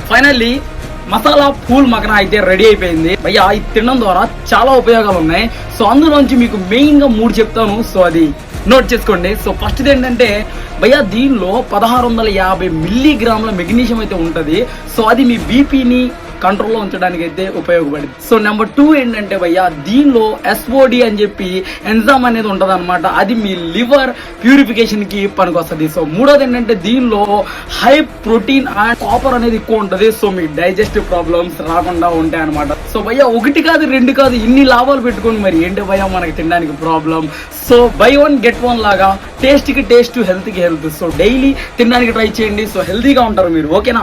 Finally masala pool మకన అయితే ready అయిపోయింది భయ్యా. ఇది తినడం ద్వారా చాలా ఉపయోగాలు ఉన్నాయి. సో అందులోంచి మీకు మెయిన్ గా 3 చెప్తాను. సో అది నోట్ చేసుకోండి. సో ఫస్ట్ ఏంటంటే భయ్యా దీనిలో 1650 మిల్లీగ్రాముల మెగ్నీషియం అయితే ఉంటది. సో అది మీ బీపీని కంట్రోల్లో ఉంచడానికి అయితే ఉపయోగపడింది. సో నెంబర్ 2 ఏంటంటే భయ్యా దీనిలో ఎస్ఓడి అని చెప్పి ఎంజైమ్ అనేది ఉంటది అనమాట. అది మీ లివర్ ప్యూరిఫికేషన్ కి పనికొస్తుంది. సో మూడోది ఏంటంటే దీనిలో హై ప్రోటీన్ అండ్ కాపర్ అనేది ఎక్కువ ఉంటది. సో మీ డైజెస్టివ్ ప్రాబ్లమ్స్ రాకుండా ఉంటాయి అనమాట. సో భయ్యా 1 కాదు 2 కాదు ఇన్ని లాభాలు పెట్టుకుని మరి ఏంటి భయ్యా మనకి తినడానికి ప్రాబ్లం. సో బై 1 గెట్ 1 లాగా టేస్ట్ కి టేస్ట్, హెల్త్ కి హెల్త్. సో డైలీ తినడానికి ట్రై చేయండి. సో హెల్తీగా ఉంటారు మీరు. ఓకేనా?